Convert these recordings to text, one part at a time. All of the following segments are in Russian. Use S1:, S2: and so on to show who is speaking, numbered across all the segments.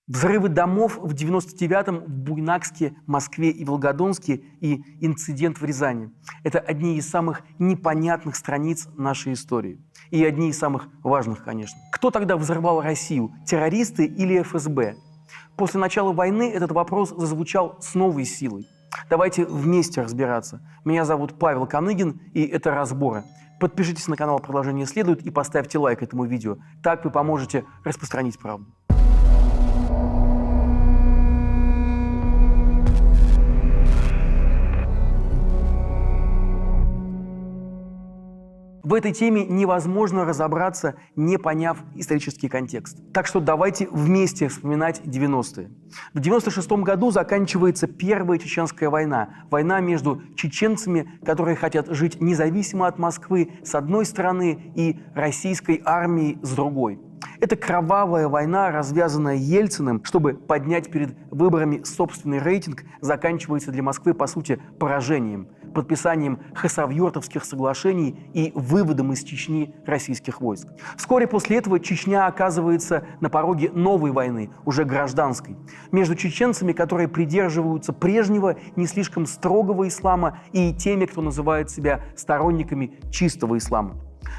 S1: Взрывы домов в 99-м в Буйнакске, Москве и Волгодонске и инцидент в Рязани – это одни из самых непонятных страниц нашей истории. И одни из самых важных, конечно. Кто тогда взорвал Россию – террористы или ФСБ? После начала войны этот вопрос зазвучал с новой силой. Давайте вместе разбираться. Меня зовут Павел Коныгин, и это «Разборы». Подпишитесь на канал «Продолжение следует» и поставьте лайк этому видео. Так вы поможете распространить правду. В этой теме невозможно разобраться, не поняв исторический контекст. Так что давайте вместе вспоминать 90-е. В 96-м году заканчивается Первая Чеченская война. Война между чеченцами, которые хотят жить независимо от Москвы, с одной стороны, и российской армией с другой. Это кровавая война, развязанная Ельциным, чтобы поднять перед выборами собственный рейтинг, заканчивается для Москвы, по сути, поражением, подписанием Хасавюртовских соглашений и выводом из Чечни российских войск. Вскоре после этого Чечня оказывается на пороге новой войны, уже гражданской, между чеченцами, которые придерживаются прежнего, не слишком строгого ислама, и теми, кто называет себя сторонниками чистого ислама.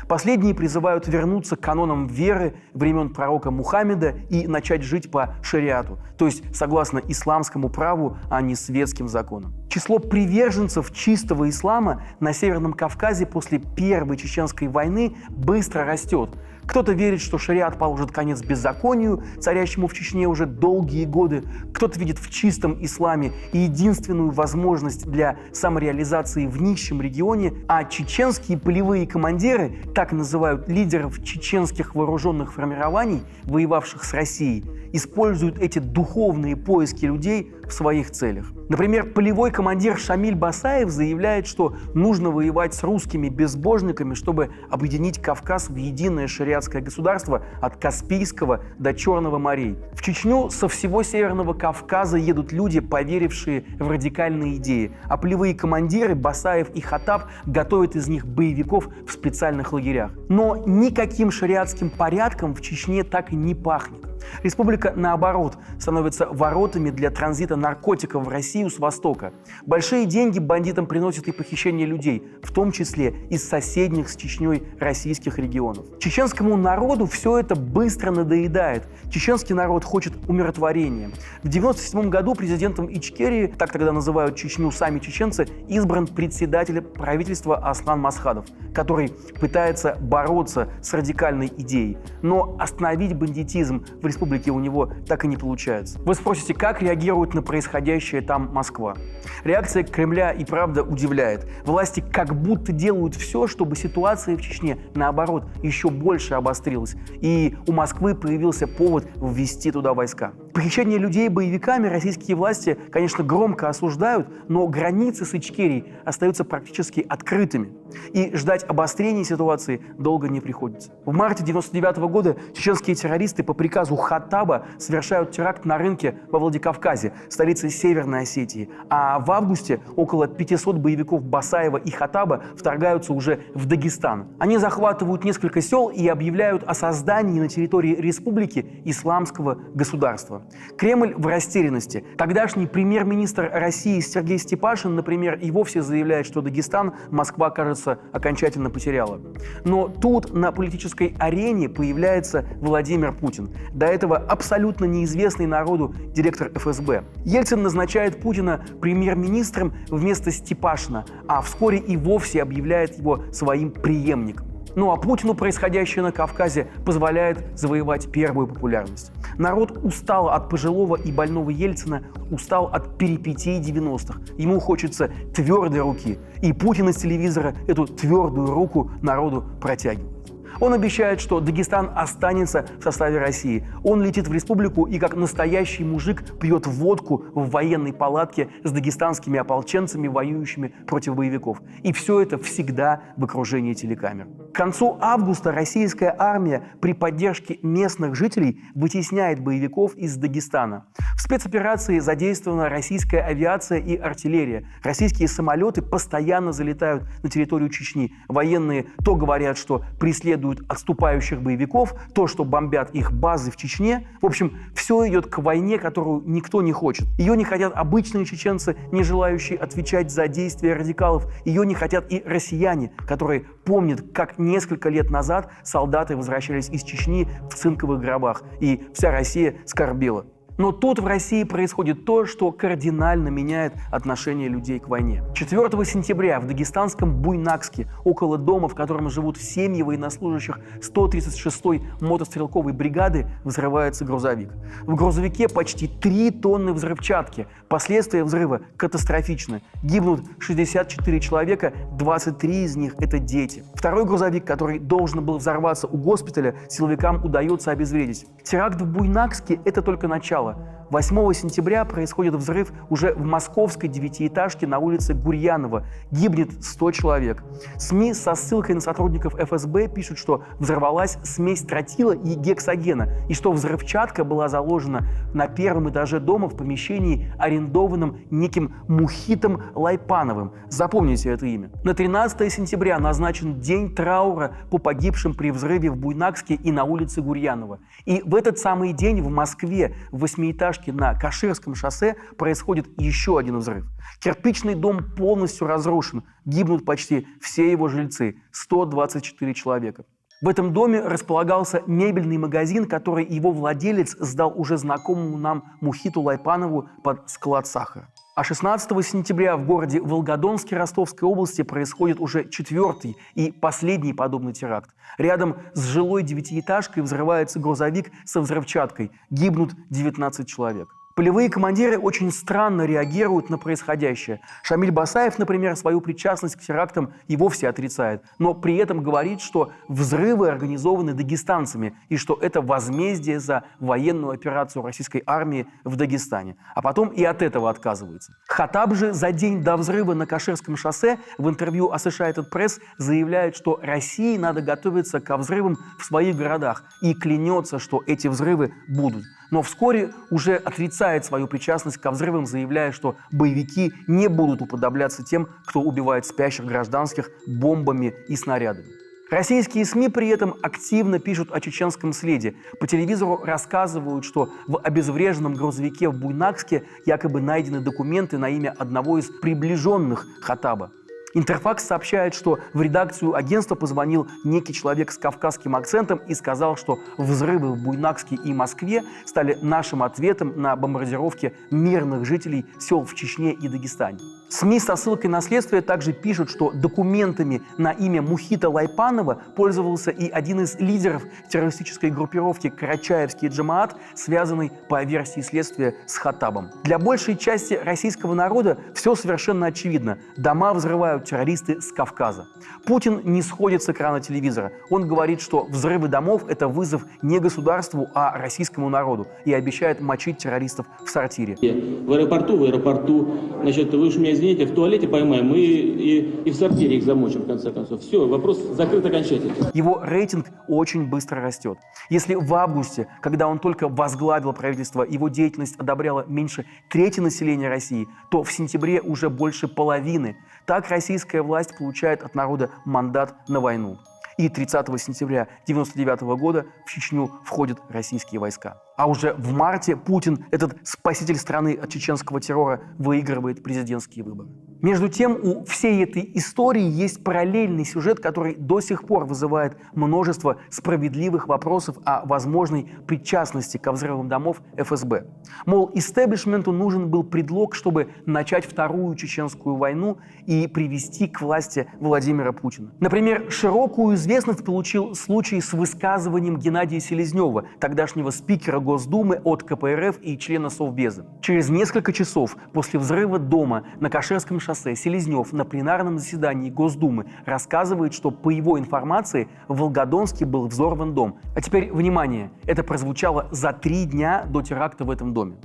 S1: Последние призывают вернуться к канонам веры времен пророка Мухаммеда и начать жить по шариату, то есть согласно исламскому праву, а не светским законам. Число приверженцев чистого ислама на Северном Кавказе после Первой Чеченской войны быстро растет. Кто-то верит, что шариат положит конец беззаконию, царящему в Чечне уже долгие годы. Кто-то видит в чистом исламе единственную возможность для самореализации в нищем регионе, а чеченские полевые командиры, так называют лидеров чеченских вооруженных формирований, воевавших с Россией, используют эти духовные поиски людей в своих целях. Например, полевой командир Шамиль Басаев заявляет, что нужно воевать с русскими безбожниками, чтобы объединить Кавказ в единое шариатское государство от Каспийского до Черного морей. В Чечню со всего Северного Кавказа едут люди, поверившие в радикальные идеи, а полевые командиры Басаев и Хатаб готовят из них боевиков в специальных лагерях. Но никаким шариатским порядком в Чечне так и не пахнет. Республика, наоборот, становится воротами для транзита наркотиков в Россию с Востока. Большие деньги бандитам приносят и похищение людей, в том числе из соседних с Чечней российских регионов. Чеченскому народу все это быстро надоедает. Чеченский народ хочет умиротворения. В 1997 году президентом Ичкерии, так тогда называют Чечню сами чеченцы, избран председатель правительства Аслан Масхадов, который пытается бороться с радикальной идеей. Но остановить бандитизм в республике у него так и не получается. Вы спросите, как реагирует на происходящее там Москва? Реакция Кремля и правда удивляет. Власти как будто делают все, чтобы ситуация в Чечне, наоборот, еще больше обострилась. И у Москвы появился повод ввести туда войска. Похищение людей боевиками российские власти, конечно, громко осуждают, но границы с Ичкерией остаются практически открытыми. И ждать обострения ситуации долго не приходится. В марте 1999 года чеченские террористы по приказу Хаттаба совершают теракт на рынке во Владикавказе, столице Северной Осетии. А в августе около 500 боевиков Басаева и Хаттаба вторгаются уже в Дагестан. Они захватывают несколько сел и объявляют о создании на территории республики исламского государства. Кремль в растерянности. Тогдашний премьер-министр России Сергей Степашин, например, и вовсе заявляет, что Дагестан Москва, кажется, окончательно потеряла. Но тут на политической арене появляется Владимир Путин. До этого абсолютно неизвестный народу директор ФСБ. Ельцин назначает Путина премьер-министром вместо Степашина, а вскоре и вовсе объявляет его своим преемником. Ну а Путину происходящее на Кавказе позволяет завоевать первую популярность. Народ устал от пожилого и больного Ельцина, устал от перипетий 90-х. Ему хочется твердой руки. И Путин из телевизора эту твердую руку народу протягивает. Он обещает, что Дагестан останется в составе России. Он летит в республику и, как настоящий мужик, пьет водку в военной палатке с дагестанскими ополченцами, воюющими против боевиков. И все это всегда в окружении телекамер. К концу августа российская армия при поддержке местных жителей вытесняет боевиков из Дагестана. В спецоперации задействована российская авиация и артиллерия. Российские самолеты постоянно залетают на территорию Чечни. Военные то говорят, что преследуют преследуют отступающих боевиков, то, что бомбят их базы в Чечне. В общем, все идет к войне, которую никто не хочет. Ее не хотят обычные чеченцы, не желающие отвечать за действия радикалов. Ее не хотят и россияне, которые помнят, как несколько лет назад солдаты возвращались из Чечни в цинковых гробах, и вся Россия скорбела. Но тут в России происходит то, что кардинально меняет отношение людей к войне. 4 сентября в дагестанском Буйнакске, около дома, в котором живут семьи военнослужащих 136-й мотострелковой бригады, взрывается грузовик. В грузовике почти 3 тонны взрывчатки. Последствия взрыва катастрофичны. Гибнут 64 человека, 23 из них – это дети. Второй грузовик, который должен был взорваться у госпиталя, силовикам удается обезвредить. Теракт в Буйнакске – это только начало. 8 сентября происходит взрыв уже в московской 9-этажке на улице Гурьянова. Гибнет 100 человек. СМИ со ссылкой на сотрудников ФСБ пишут, что взорвалась смесь тротила и гексогена, и что взрывчатка была заложена на первом этаже дома в помещении, арендованном неким Мухитом Лайпановым. Запомните это имя. На 13 сентября назначен день траура по погибшим при взрыве в Буйнакске и на улице Гурьянова. И в этот самый день в Москве в 8-этажке на Каширском шоссе происходит еще один взрыв. Кирпичный дом полностью разрушен, гибнут почти все его жильцы, 124 человека. В этом доме располагался мебельный магазин, который его владелец сдал уже знакомому нам Мухиту Лайпанову под склад сахара. А 16 сентября в городе Волгодонске Ростовской области происходит уже 4-й и последний подобный теракт. Рядом с жилой 9-этажкой взрывается грузовик со взрывчаткой. Гибнут 19 человек. Полевые командиры очень странно реагируют на происходящее. Шамиль Басаев, например, свою причастность к терактам и вовсе отрицает, но при этом говорит, что взрывы организованы дагестанцами и что это возмездие за военную операцию российской армии в Дагестане. А потом и от этого отказывается. Хаттаб же за день до взрыва на Каширском шоссе в интервью Associated Press заявляет, что России надо готовиться ко взрывам в своих городах и клянется, что эти взрывы будут. Но вскоре уже отрицает свою причастность ко взрывам, заявляя, что боевики не будут уподобляться тем, кто убивает спящих гражданских бомбами и снарядами. Российские СМИ при этом активно пишут о чеченском следе. По телевизору рассказывают, что в обезвреженном грузовике в Буйнакске якобы найдены документы на имя одного из приближенных Хаттаба. Интерфакс сообщает, что в редакцию агентства позвонил некий человек с кавказским акцентом и сказал, что взрывы в Буйнакске и Москве стали нашим ответом на бомбардировки мирных жителей сел в Чечне и Дагестане. СМИ со ссылкой на следствие также пишут, что документами на имя Мухита Лайпанова пользовался и один из лидеров террористической группировки Карачаевский Джамаат, связанный, по версии следствия, с Хаттабом. Для большей части российского народа все совершенно очевидно. Дома взрывают террористы с Кавказа. Путин не сходит с экрана телевизора. Он говорит, что взрывы домов – это вызов не государству, а российскому народу, и обещает мочить террористов в сортире.
S2: В аэропорту, значит, вы уж меня извините, в туалете поймаем и в сортире их замочим, в конце концов. Все, вопрос закрыт окончательно.
S1: Его рейтинг очень быстро растет. Если в августе, когда он только возглавил правительство, его деятельность одобряла меньше трети населения России, то в сентябре уже больше половины. Так российская власть получает от народа мандат на войну. И 30 сентября 1999 года в Чечню входят российские войска. А уже в марте Путин, этот спаситель страны от чеченского террора, выигрывает президентские выборы. Между тем, у всей этой истории есть параллельный сюжет, который до сих пор вызывает множество справедливых вопросов о возможной причастности ко взрывам домов ФСБ. Мол, истеблишменту нужен был предлог, чтобы начать Вторую чеченскую войну и привести к власти Владимира Путина. Например, широкую известность получил случай с высказыванием Геннадия Селезнева, тогдашнего спикера Госдумы от КПРФ и члена Совбеза. Через несколько часов после взрыва дома на Каширском шоссе Селезнев на пленарном заседании Госдумы рассказывает, что по его информации в Волгодонске был взорван дом. А теперь, внимание, это прозвучало за 3 дня до теракта в этом доме.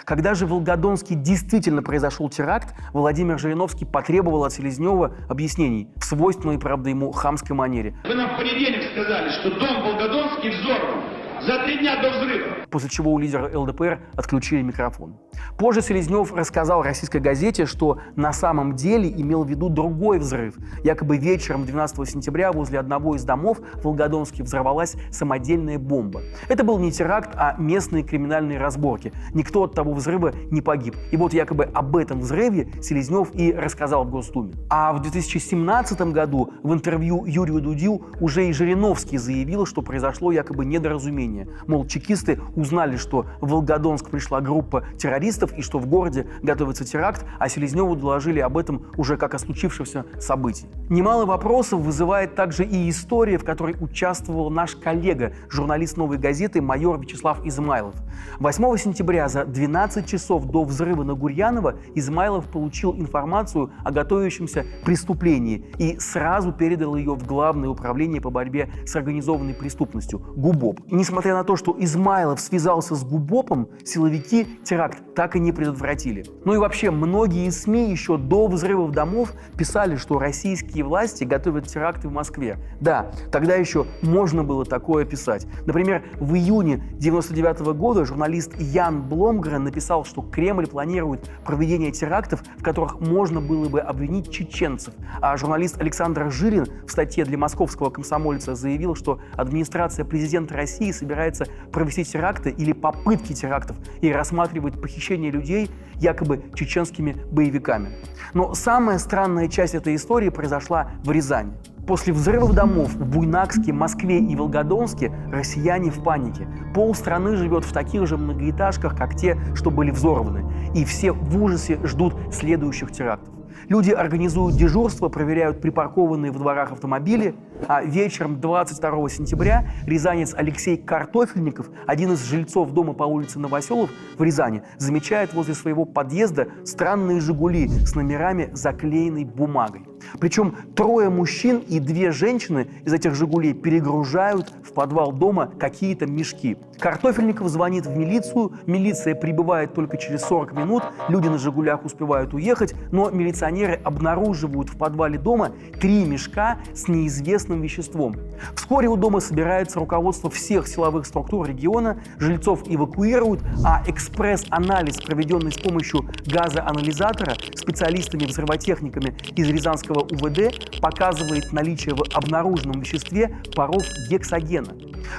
S1: Когда же в Волгодонске действительно произошел теракт, Владимир Жириновский потребовал от Селезнева объяснений в свойственной, правда, ему хамской манере.
S3: Вы нам в понедельник сказали, что дом в Волгодонске взорван. за 3 дня до взрыва.
S1: После чего у лидера ЛДПР отключили микрофон. Позже Селезнев рассказал российской газете, что на самом деле имел в виду другой взрыв. Якобы вечером 12 сентября возле одного из домов в Волгодонске взорвалась самодельная бомба. Это был не теракт, а местные криминальные разборки. Никто от того взрыва не погиб. И вот якобы об этом взрыве Селезнев и рассказал в Госдуме. А в 2017 году в интервью Юрию Дудю уже и Жириновский заявил, что произошло якобы недоразумение. Мол, чекисты узнали, что в Волгодонск пришла группа террористов и что в городе готовится теракт, а Селезневу доложили об этом уже как о случившемся событии. Немало вопросов вызывает также и история, в которой участвовал наш коллега, журналист «Новой газеты» майор Вячеслав Измайлов. 8 сентября за 12 часов до взрыва на Гурьянова Измайлов получил информацию о готовящемся преступлении и сразу передал ее в Главное управление по борьбе с организованной преступностью – ГУБОП. Несмотря на то, что Измайлов связался с ГУБОПом, силовики теракт так и не предотвратили. Ну и вообще, многие СМИ еще до взрывов домов писали, что российские власти готовят теракты в Москве. Да, тогда еще можно было такое писать. Например, в июне 1999 года журналист Ян Бломгрен написал, что Кремль планирует проведение терактов, в которых можно было бы обвинить чеченцев. А журналист Александр Жилин в статье для московского комсомольца заявил, что администрация президента России собирается провести теракты или попытки терактов и рассматривает похищение людей якобы чеченскими боевиками. Но самая странная часть этой истории произошла в Рязани. После взрывов домов в Буйнакске, Москве и Волгодонске россияне в панике. Полстраны живет в таких же многоэтажках, как те, что были взорваны. И все в ужасе ждут следующих терактов. Люди организуют дежурство, проверяют припаркованные в дворах автомобили, а вечером 22 сентября рязанец Алексей Картофельников, один из жильцов дома по улице Новоселов в Рязани, замечает возле своего подъезда странные «Жигули» с номерами, заклеенной бумагой. Причем 3 мужчин и 2 женщины из этих «Жигулей» перегружают в подвал дома какие-то мешки. Картофельников звонит в милицию, милиция прибывает только через 40 минут, люди на «Жигулях» успевают уехать, но милиционеры обнаруживают в подвале дома 3 мешка с неизвестным веществом. Вскоре у дома собирается руководство всех силовых структур региона, жильцов эвакуируют, а экспресс-анализ, проведенный с помощью газоанализатора специалистами-взрывотехниками из Рязанского УВД, показывает наличие в обнаруженном веществе паров гексогена.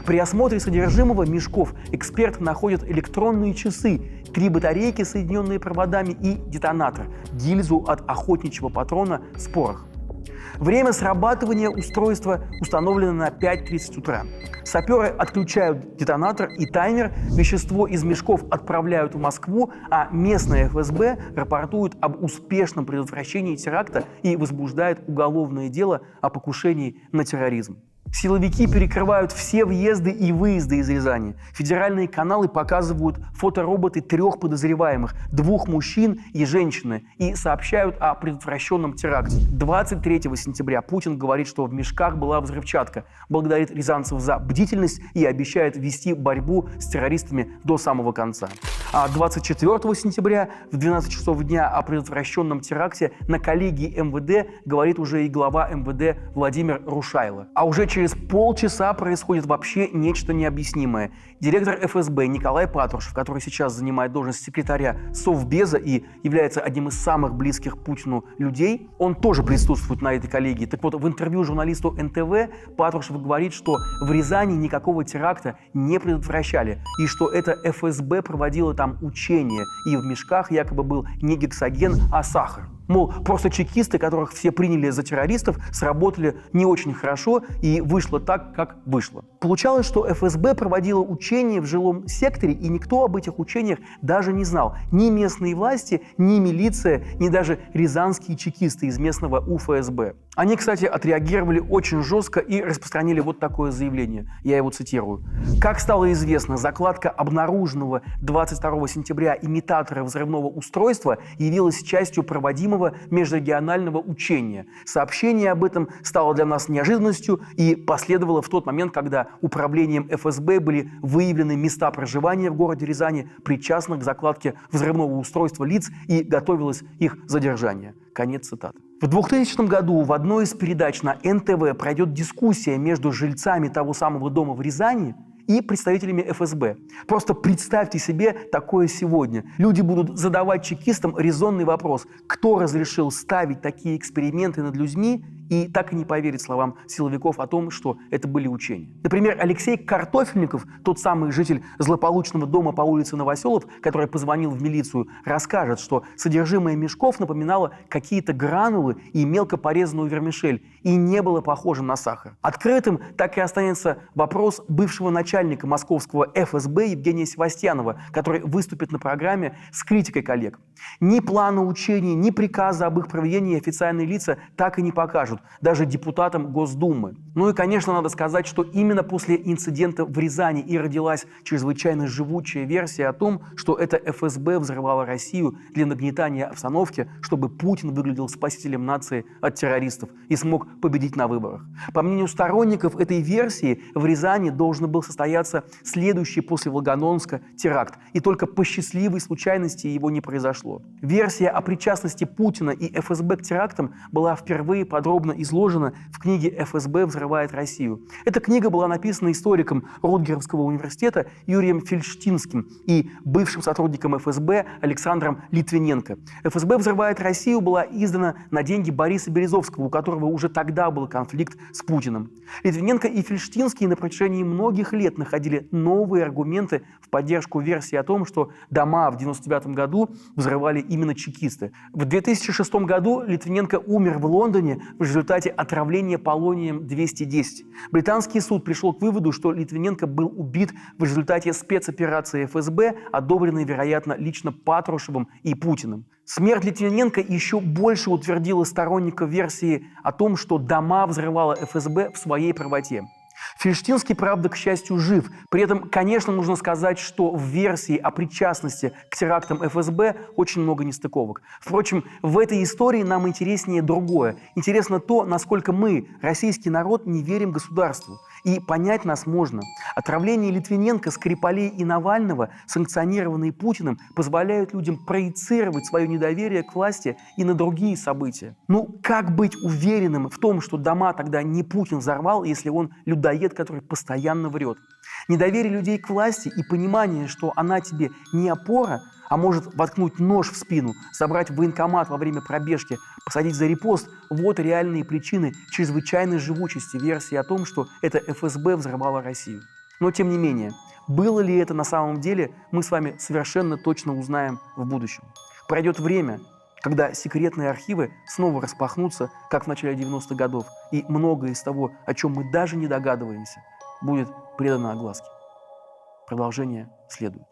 S1: При осмотре содержимого мешков эксперт находит электронные часы, 3 батарейки, соединенные проводами, и детонатор – гильзу от охотничьего патрона с порохом. Время срабатывания устройства установлено на 5:30 утра. Саперы отключают детонатор и таймер, вещество из мешков отправляют в Москву, а местная ФСБ рапортует об успешном предотвращении теракта и возбуждает уголовное дело о покушении на терроризм. Силовики перекрывают все въезды и выезды из Рязани. Федеральные каналы показывают фотороботы 3 подозреваемых, 2 мужчин и женщины, и сообщают о предотвращенном теракте. 23 сентября Путин говорит, что в мешках была взрывчатка, благодарит рязанцев за бдительность и обещает вести борьбу с террористами до самого конца. А 24 сентября в 12 часов дня о предотвращенном теракте на коллегии МВД говорит уже и глава МВД Владимир Рушайло. А уже через полчаса происходит вообще нечто необъяснимое. Директор ФСБ Николай Патрушев, который сейчас занимает должность секретаря Совбеза и является одним из самых близких Путину людей, он тоже присутствует на этой коллегии. Так вот, в интервью журналисту НТВ Патрушев говорит, что в Рязани никакого теракта не предотвращали, и что это ФСБ проводило там учения, и в мешках якобы был не гексоген, а сахар. Мол, просто чекисты, которых все приняли за террористов, сработали не очень хорошо, и вышло так, как вышло. Получалось, что ФСБ проводила учения в жилом секторе, и никто об этих учениях даже не знал. Ни местные власти, ни милиция, ни даже рязанские чекисты из местного УФСБ. Они, кстати, отреагировали очень жестко и распространили вот такое заявление. Я его цитирую. Как стало известно, закладка обнаруженного 22 сентября имитатора взрывного устройства явилась частью проводимого межрегионального учения. Сообщение об этом стало для нас неожиданностью и последовало в тот момент, когда управлением ФСБ были выявлены места проживания в городе Рязани, причастных к закладке взрывного устройства лиц, и готовилось их задержание. Конец цитаты. В 2000 году в одной из передач на НТВ пройдет дискуссия между жильцами того самого дома в Рязани и представителями ФСБ. Просто представьте себе такое сегодня. Люди будут задавать чекистам резонный вопрос, кто разрешил ставить такие эксперименты над людьми, и так и не поверить словам силовиков о том, что это были учения. Например, Алексей Картофельников, тот самый житель злополучного дома по улице Новоселов, который позвонил в милицию, расскажет, что содержимое мешков напоминало какие-то гранулы и мелко порезанную вермишель, и не было похожим на сахар. Открытым так и останется вопрос бывшего начальника московского ФСБ Евгения Севастьянова, который выступит на программе с критикой коллег. Ни плана учений, ни приказа об их проведении официальные лица так и не покажут, даже депутатам Госдумы. Ну и, конечно, надо сказать, что именно после инцидента в Рязани и родилась чрезвычайно живучая версия о том, что это ФСБ взрывало Россию для нагнетания обстановки, чтобы Путин выглядел спасителем нации от террористов и смог победить на выборах. По мнению сторонников этой версии, в Рязани должен был состояться следующий после Волгодонска теракт, и только по счастливой случайности его не произошло. Версия о причастности Путина и ФСБ к терактам была впервые подробно изложена в книге «ФСБ взрывает Россию». Эта книга была написана историком Рутгеровского университета Юрием Фельштинским и бывшим сотрудником ФСБ Александром Литвиненко. «ФСБ взрывает Россию» была издана на деньги Бориса Березовского, у которого уже тогда был конфликт с Путиным. Литвиненко и Фельштинский на протяжении многих лет находили новые аргументы в поддержку версии о том, что дома в 1999 году взрывали именно чекисты. В 2006 году Литвиненко умер в Лондоне в результате отравления полонием-210. Британский суд пришел к выводу, что Литвиненко был убит в результате спецоперации ФСБ, одобренной, вероятно, лично Патрушевым и Путиным. Смерть Литвиненко еще больше утвердила сторонников версии о том, что дома взрывала ФСБ в своей правоте. Фельштинский, правда, к счастью, жив. При этом, конечно, нужно сказать, что в версии о причастности к терактам ФСБ очень много нестыковок. Впрочем, в этой истории нам интереснее другое. Интересно то, насколько мы, российский народ, не верим государству. И понять нас можно. Отравление Литвиненко, Скрипалей и Навального, санкционированные Путиным, позволяют людям проецировать свое недоверие к власти и на другие события. Ну, как быть уверенным в том, что дома тогда не Путин взорвал, если он людоед, который постоянно врет? Недоверие людей к власти и понимание, что она тебе не опора, а может воткнуть нож в спину, забрать военкомат во время пробежки, посадить за репост – вот реальные причины чрезвычайной живучести версии о том, что это ФСБ взрывало Россию. Но тем не менее, было ли это на самом деле, мы с вами совершенно точно узнаем в будущем. Пройдет время, когда секретные архивы снова распахнутся, как в начале 90-х годов, и многое из того, о чем мы даже не догадываемся, будет предано огласке. Продолжение следует.